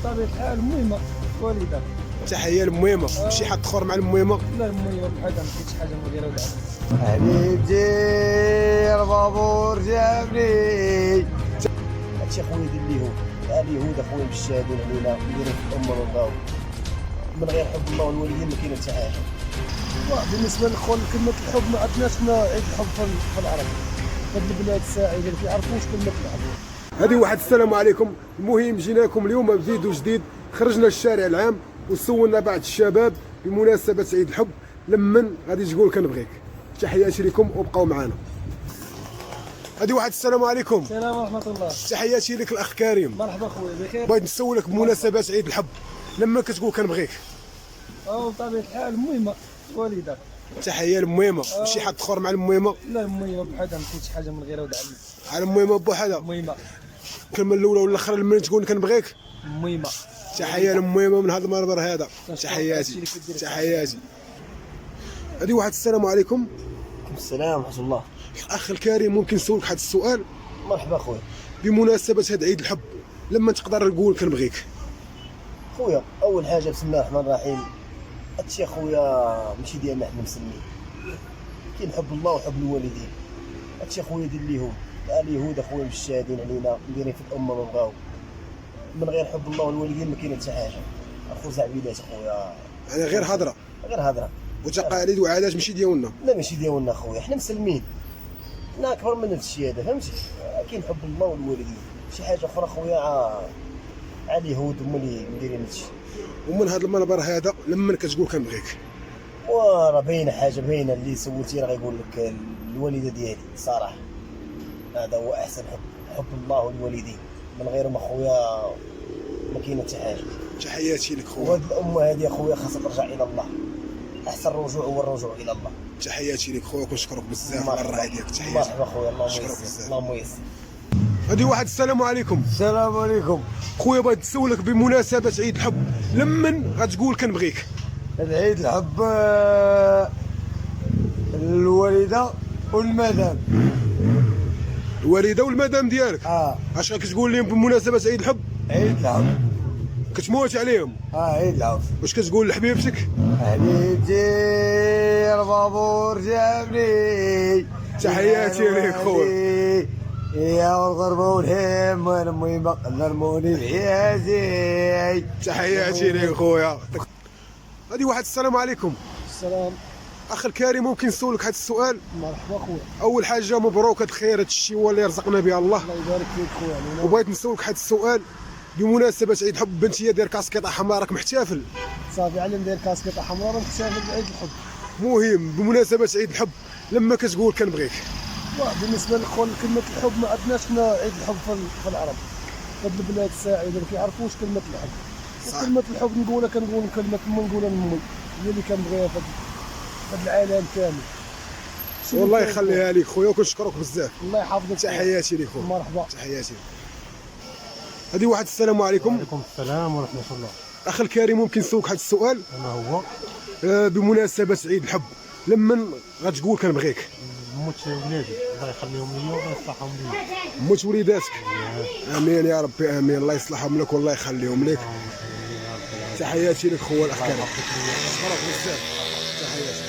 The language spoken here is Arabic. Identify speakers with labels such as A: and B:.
A: بطبيعة الحال المهمة والدة.
B: تحية للمهمة، شي حد اخر مع المهمة؟
A: لا المهمة بحالها ما كاينش حاجة من غيرها ودعم.
C: علي جي البابور جابني.
D: هادشي خويا ديال اليهود، اليهود اخويا مشادين علينا مديرين في الامه من باو. من غير حب الله والوالدين ما كاين حتى حاجه.
A: بالنسبة للخول كلمة الحب ما عندناش حنا عيد الحب في العرب. هاد البلاد الساعدة اللي كيعرفوش كلمة الحب.
B: هذه واحد السلام عليكم. المهم جيناكم اليوم بفيديو جديد. خرجنا الشارع العام وسولنا بعض الشباب بمناسبة عيد الحب لمن غادي تقول كنبغيك. تحياتي لكم وبقاو معنا. هذه واحد السلام عليكم.
A: السلام ورحمة الله.
B: تحياتي لك الاخ كريم.
A: مرحبا خويا بخير.
B: بغيت نسولك بمناسبة عيد الحب لما كتقول كنبغيك.
A: بطبيعة الحال المهمة والدة.
B: تحية للمهمة، شي حد اخر مع المهمة؟
A: لا المهمة بحالها ما كاينش حاجة من غيرها ودعم.
B: على المهمة بوحدها.
A: المهمة.
B: الكلمة الأولى ولا الأخرى لما تقول كنبغيك؟
A: المهمة.
B: تحية للمهمة من هذا المنبر هذا. تحياتي تحياتي. هذه واحد السلام عليكم.
D: السلام ورحمه الله.
B: الأخ الكريم ممكن نسولك واحد السؤال؟
D: مرحبا خويا.
B: بمناسبة هذا عيد الحب لما تقدر تقول كنبغيك؟
D: خويا اول حاجه بسم الله الرحمن الرحيم، هادشي خويا ماشي ديالنا حنا مسلمين، كاين حب الله وحب الوالدين. هادشي خويا ديال اليهود، اليهود اخويا مشادين علينا مديرين في الامه من باو. من غير حب الله والوالدين ما كاين حتى حاجه. اخو زعبيلات اخويا،
B: يعني غير هضرة
D: غير هضره
B: وتقاليد وعادات ماشي ديالنا.
D: لا ماشي ديالنا خويا، حنا مسلمين، حنا اكبر من هذا الشيء هذا فهمتي. كاين حب الله والوالدين، شي حاجه اخرى خويا على اليهود هما اللي مديرين هذا الشيء.
B: ومن هذا المنبر هذا لما كتقول كنبغيك؟
D: وراه باينه حاجه باينه، اللي سولتي راه غيقول لك الوالده ديالي صراحه. هذا هو احسن حب، حب الله والوالدين، من غيرهم اخويا ما كاين حتى حاجه.
B: تحياتي لك خويا.
D: وهاد الامه هذه اخويا خاصها ترجع الى الله، احسن الرجوع هو الرجوع الى الله.
B: تحياتي لك خويا كنشكرك بزاف على الراي ديالك. تحياتي.
D: مرحبا خويا، الله
B: شكرا
D: يسر
B: بزاف.
D: اللهم يسر.
B: هذه واحد السلام عليكم.
C: السلام عليكم.
B: خويا بغيت نسولك بمناسبة عيد الحب لمن غتقول كنبغيك؟
C: العيد الحب الوالدة والمدام.
B: الوالدة والمدام ديالك؟ اش كتقول لهم بمناسبة عيد الحب؟
C: عيد الحب.
B: كتموت عليهم؟
C: عيد الحب.
B: واش كتقول لحبيبتك؟
C: علي جي البابور جابني.
B: تحياتي ليك خويا.
C: يا الغربة والهم المهمة نرموني بحياتي.
B: تحياتي ليك خويا. هذه واحد السلام عليكم.
A: السلام.
B: اخ الكريم ممكن نسولك هذا السؤال؟
A: مرحبا خويا.
B: اول حاجه مبروك هذا الخير، هذا الشيء هو اللي رزقنا به الله.
A: الله يبارك فيك خويا علينا.
B: وبغيت نسولك هذا السؤال بمناسبه عيد الحب. بنتيه داير كاسكيطه حمراء، راك محتفل؟
A: صافي على ندير كاسكيطه حمراء ونحتفل بعيد الحب.
B: مهم بمناسبه عيد الحب لما كتقول كنبغيك؟
A: بالنسبة للخول كلمة الحب ما عندناش حنا عيد الحب في العرب. هاد البلاد الساعدة اللي كيعرفوش كلمة الحب.
B: صح.
A: وكلمة الحب نقولها كنقول كلمة ما نقولها لمي، هي اللي كنبغيها في هاد العالم كامل.
B: والله يخليها لك خويا وكنشكرك بزاف.
A: الله يحفظك.
B: تحياتي لك خويا.
A: مرحبا.
B: تحياتي. هذه واحد السلام عليكم.
E: وعليكم السلام ورحمة الله.
B: اخ الكريم ممكن نسولك هذا السؤال؟
E: ما هو؟
B: بمناسبة عيد الحب لمن غتقول كنبغيك؟
E: موت ولادي الله يخليهم لي ويصلحهم لي.
B: موت وليداتك؟ امين يا ربي امين. الله يصلحهم لك والله يخليهم لك. تحياتي لك خويا الاخ كريم. شكرا بزاف. تحياتي.